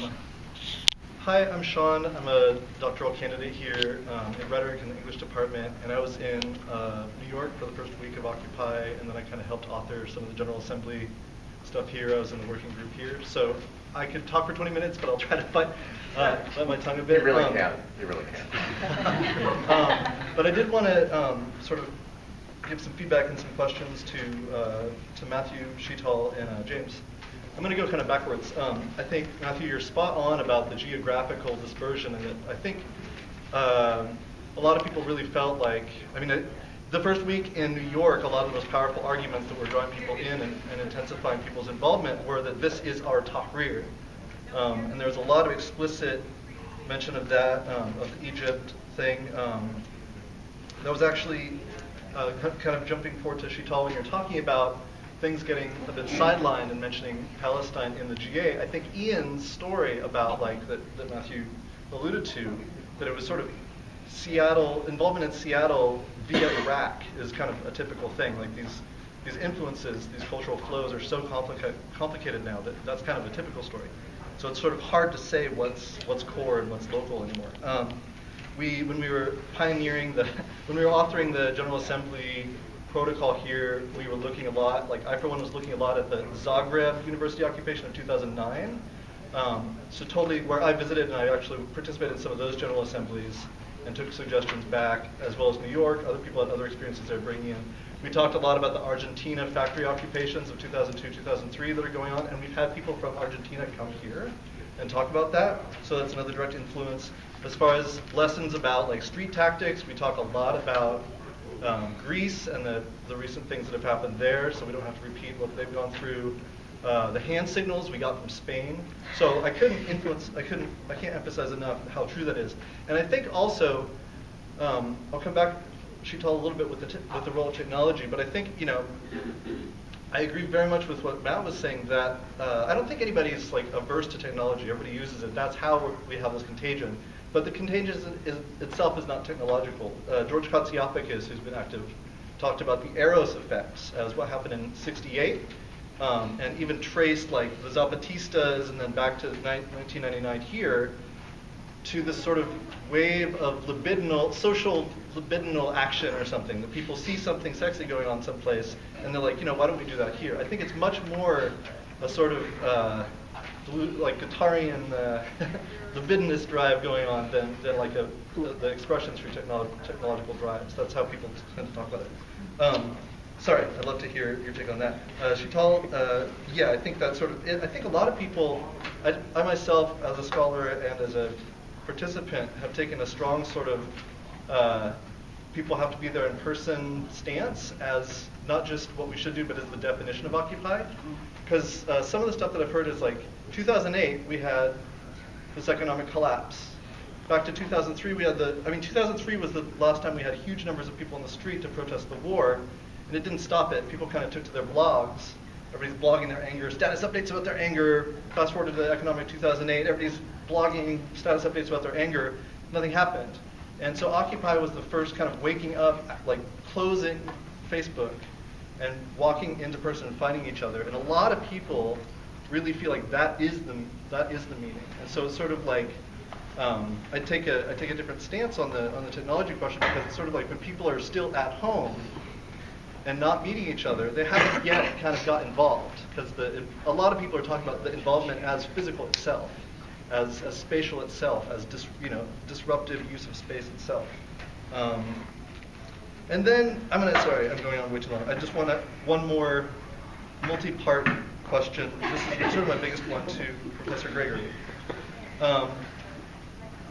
Hi, I'm Sean. I'm a doctoral candidate here in rhetoric in the English department, and I was in New York for the first week of Occupy, and then I kind of helped author some of the General Assembly stuff here. I was in the working group here, so I could talk for 20 minutes, but I'll try to let my tongue a bit. You really can. You really can. But I did want to sort of give some feedback and some questions to Matthew, Sheetal, and James. I'm going to go kind of backwards. I think, Matthew, you're spot on about the geographical dispersion, and I think a lot of people really felt like, the first week in New York, a lot of the most powerful arguments that were drawing people in and intensifying people's involvement were that this is our Tahrir. And there's a lot of explicit mention of that, of the Egypt thing. That was actually kind of jumping forward to Sheetal when you're talking about things getting a bit sidelined and mentioning Palestine in the GA. I think Ian's story about that Matthew alluded to, that it was sort of Seattle, involvement in Seattle via Iraq is kind of a typical thing. Like these influences, these cultural flows are so complicated now that that's kind of a typical story. So it's sort of hard to say what's core and what's local anymore. When we were when we were authoring the General Assembly protocol here, we were looking a lot, I for one was looking a lot at the Zagreb University occupation of 2009. So totally, where I visited and I actually participated in some of those General Assemblies and took suggestions back, as well as New York. Other people had other experiences they're bringing in. We talked a lot about the Argentina factory occupations of 2002, 2003 that are going on, and we've had people from Argentina come here and talk about that. So that's another direct influence. As far as lessons about street tactics, we talk a lot about Greece and the recent things that have happened there, so we don't have to repeat what they've gone through. The hand signals we got from Spain. So I can't emphasize enough how true that is. And I think also, I'll come back, Sheetal, a little bit with the role of technology, but I think, I agree very much with what Matt was saying, that I don't think anybody's averse to technology. Everybody uses it. That's how we have this contagion. But the contagion itself is not technological. George Katsiopoulos, who's been active, talked about the Eros effects as what happened in '68, and even traced the Zapatistas and then back to 1999 here to this sort of wave of social libidinal action or something, that people see something sexy going on someplace and they're like, why don't we do that here? I think it's much more a sort of Guattarian libidinous drive going on than the expressions through technological drives. That's how people tend to talk about it. Sorry, I'd love to hear your take on that. Sheetal, yeah, I think that's sort of it. I think a lot of people, I myself as a scholar and as a participant have taken a strong sort of people have to be there in person stance as not just what we should do, but as the definition of Occupy. Because some of the stuff that I've heard is 2008, we had this economic collapse. Back to 2003, 2003 was the last time we had huge numbers of people on the street to protest the war, and it didn't stop it. People kind of took to their blogs. Everybody's blogging their anger, status updates about their anger. Fast forward to the economic 2008, everybody's blogging status updates about their anger. Nothing happened. And so Occupy was the first kind of waking up, closing Facebook and walking into person and finding each other. And a lot of people really feel like that is the meaning. And so it's sort of I take a different stance on the technology question, because it's sort of when people are still at home and not meeting each other, they haven't yet kind of got involved, because a lot of people are talking about the involvement as physical itself, as spatial itself, as disruptive use of space itself. And then I'm going on way too long. I just want one more multi-part question. This is sort of my biggest one to Professor Gregory.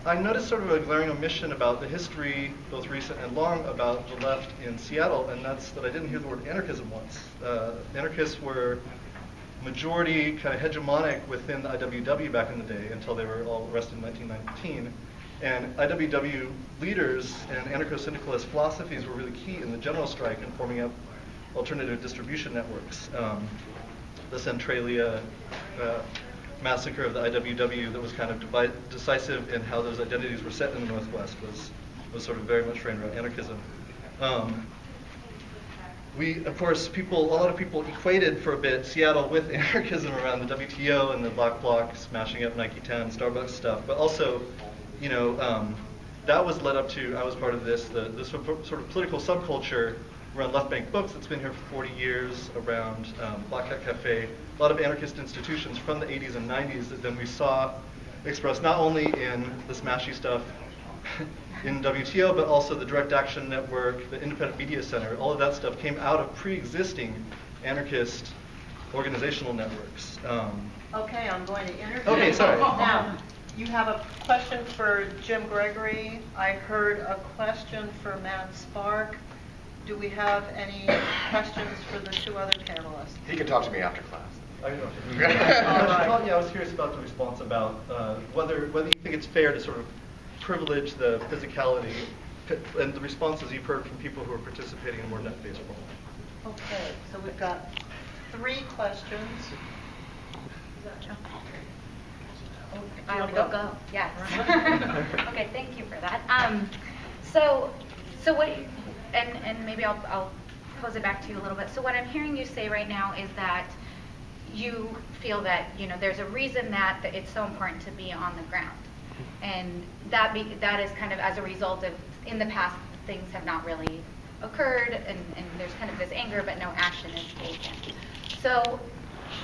I noticed sort of a glaring omission about the history, both recent and long, about the left in Seattle, and that's that I didn't hear the word anarchism once. Anarchists were majority kind of hegemonic within the IWW back in the day until they were all arrested in 1919. And IWW leaders and anarcho-syndicalist philosophies were really key in the general strike in forming up alternative distribution networks. The Centralia massacre of the IWW that was kind of decisive in how those identities were set in the Northwest was sort of very much framed around anarchism. of course, a lot of people equated for a bit Seattle with anarchism around the WTO and the Black Bloc smashing up Nike 10, Starbucks stuff. But also, that was led up to, I was part of this sort of political subculture around left bank books that's been here for 40 years, around Black Hat Cafe, a lot of anarchist institutions from the 80s and 90s that then we saw expressed not only in the smashy stuff in WTO, but also the Direct Action Network, the Independent Media Center. All of that stuff came out of pre-existing anarchist organizational networks. Okay, I'm going to interview. Okay, sorry. Now, you have a question for Jim Gregory. I heard a question for Matt Spark. Do we have any questions for the two other panelists? He can talk to me after class. I was curious about the response about whether you think it's fair to sort of privilege the physicality and the responses you've heard from people who are participating in more net-based world. Okay, so we've got 3 questions. I want to go. Yes. Okay, thank you for that. So what? And maybe I'll pose it back to you a little bit. So what I'm hearing you say right now is that you feel that there's a reason that it's so important to be on the ground, and that is kind of as a result of in the past things have not really occurred, and there's kind of this anger, but no action is taken. So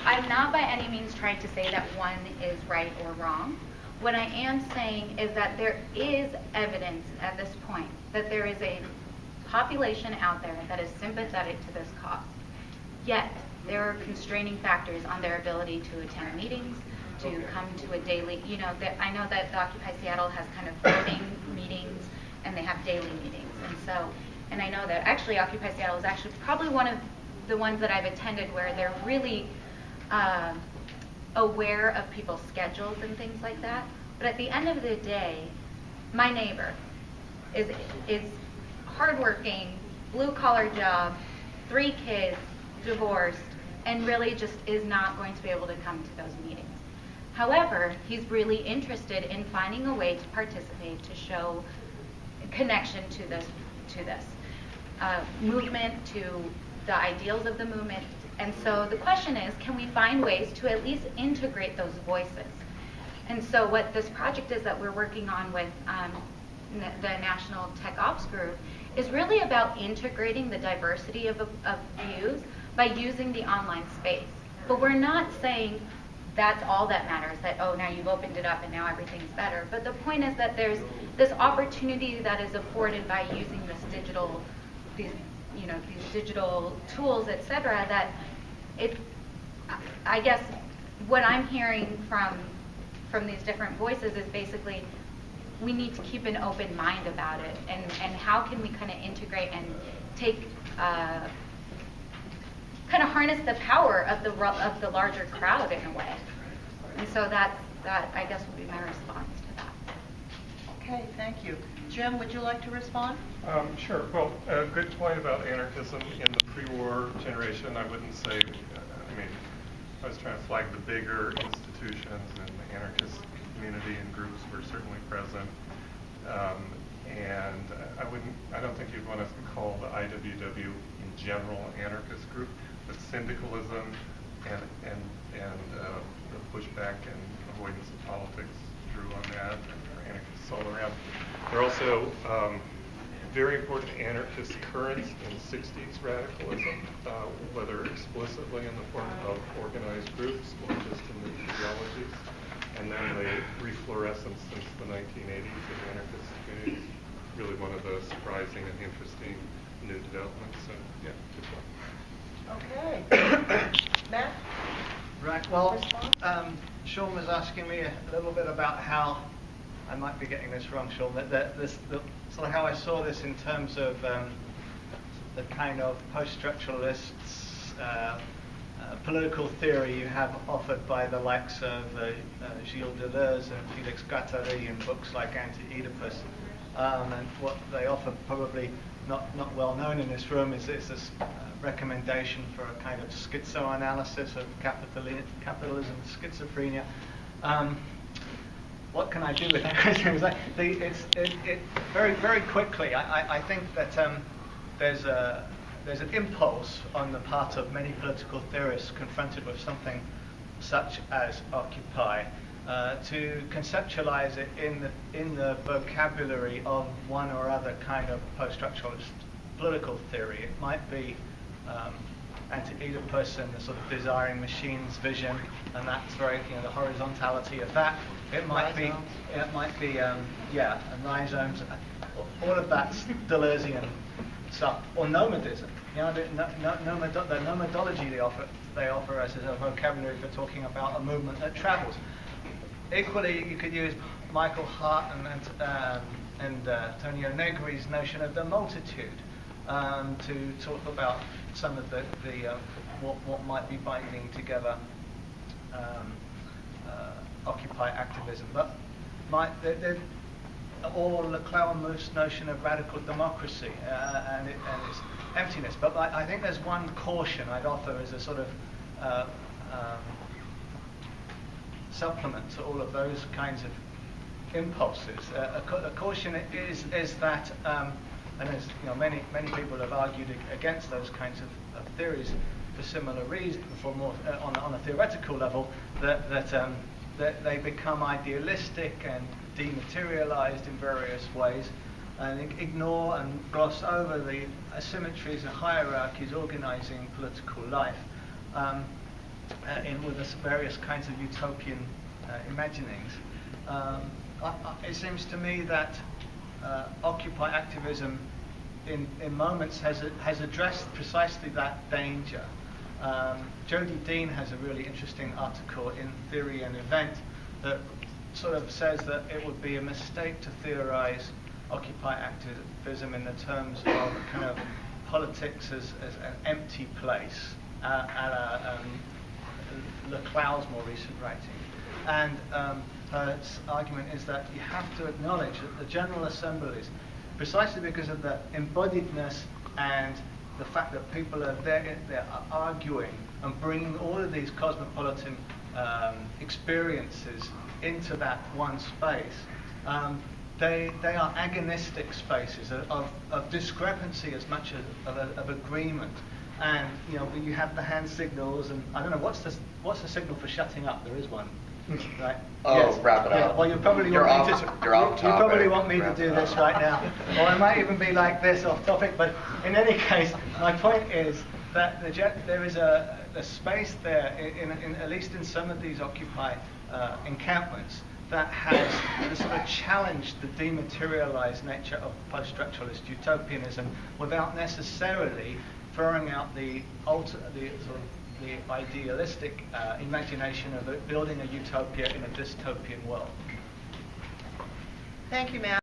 I'm not by any means trying to say that one is right or wrong. What I am saying is that there is evidence at this point that there is a population out there that is sympathetic to this cause. Yet, there are constraining factors on their ability to attend meetings, to come to a daily, I know that the Occupy Seattle has kind of voting meetings, and they have daily meetings. And I know that actually Occupy Seattle is actually probably one of the ones that I've attended where they're really aware of people's schedules and things like that. But at the end of the day, my neighbor is hardworking, blue-collar job, 3 kids, divorced, and really just is not going to be able to come to those meetings. However, he's really interested in finding a way to participate, to show connection to this movement, to the ideals of the movement. And so the question is, can we find ways to at least integrate those voices? And so what this project is that we're working on with the National Tech Ops Group is really about integrating the diversity of views by using the online space. But we're not saying that's all that matters, that, oh, now you've opened it up and now everything's better. But the point is that there's this opportunity that is afforded by using these digital tools, et cetera, that I guess what I'm hearing from these different voices is basically we need to keep an open mind about it, and how can we kind of integrate and take kind of harness the power of the larger crowd in a way. And so that I guess would be my response to that. Okay, thank you. Jim, would you like to respond? Sure. Well, a good point about anarchism in the pre-war generation. I wouldn't say, I was trying to flag the bigger institutions, and the anarchist community and groups were certainly present. And I don't think you'd want to call the IWW in general an anarchist group, but syndicalism and the pushback and avoidance of politics drew on that, and anarchists all around. There are also very important anarchist currents in 60s radicalism, whether explicitly in the form of organized groups or just in the ideologies, and then the reflorescence since the 1980s of anarchist communities. Really one of the surprising and interesting new developments. So, yeah, good point. Okay. Matt? Right, well, Sean was asking me a little bit about how, I might be getting this wrong, Sean, sort of how I saw this in terms of the kind of post-structuralist political theory you have offered by the likes of Gilles Deleuze and Felix Guattari in books like Anti-Oedipus. And what they offer, probably not well known in this room, is this recommendation for a kind of schizoanalysis of capitalism, schizophrenia. What can I do with that question? Very, very quickly, I think that there's there's an impulse on the part of many political theorists confronted with something such as Occupy to conceptualize it in the vocabulary of one or other kind of post-structuralist political theory. It might be anti-Oedipus and the sort of desiring machines vision, and that's very, the horizontality of that. It might be, and rhizomes, all of that's Deleuzian stuff, or nomadism. The nomadology they offer us as a vocabulary for talking about a movement that travels. Equally, you could use Michael Hart and Antonio Negri's notion of the multitude to talk about some of the what might be binding together Occupy activism, but or Leclerc's notion of radical democracy and its emptiness. But I think there's one caution I'd offer as a sort of supplement to all of those kinds of impulses. A caution is that, and as many people have argued against those kinds of theories for similar reasons, for more on a theoretical level, that they become idealistic and dematerialized in various ways, and ignore and gloss over the asymmetries and hierarchies organizing political life with the various kinds of utopian imaginings. It seems to me that Occupy activism in moments has addressed precisely that danger. Jody Dean has a really interesting article in Theory and Event that sort of says that it would be a mistake to theorize Occupy activism in the terms of kind of politics as an empty place, Leclerc's more recent writing. And her argument is that you have to acknowledge that the General Assemblies, precisely because of the embodiedness and the fact that people are there arguing and bringing all of these cosmopolitan experiences into that one space, they are agonistic spaces of discrepancy as much as of agreement. And you have the hand signals, and I don't know what's the signal for shutting up. There is one, right? Oh, yes. wrap it up. Yeah, well, you probably You're want me off- to. you're off You probably topic. want me to Wrap do it this up. right now, or it might even be like this, off topic. But in any case, my point is that there is a space there, in at least in some of these Occupy encampments, that has sort of challenged the dematerialized nature of post-structuralist utopianism without necessarily throwing out the idealistic imagination of building a utopia in a dystopian world. Thank you, Matt.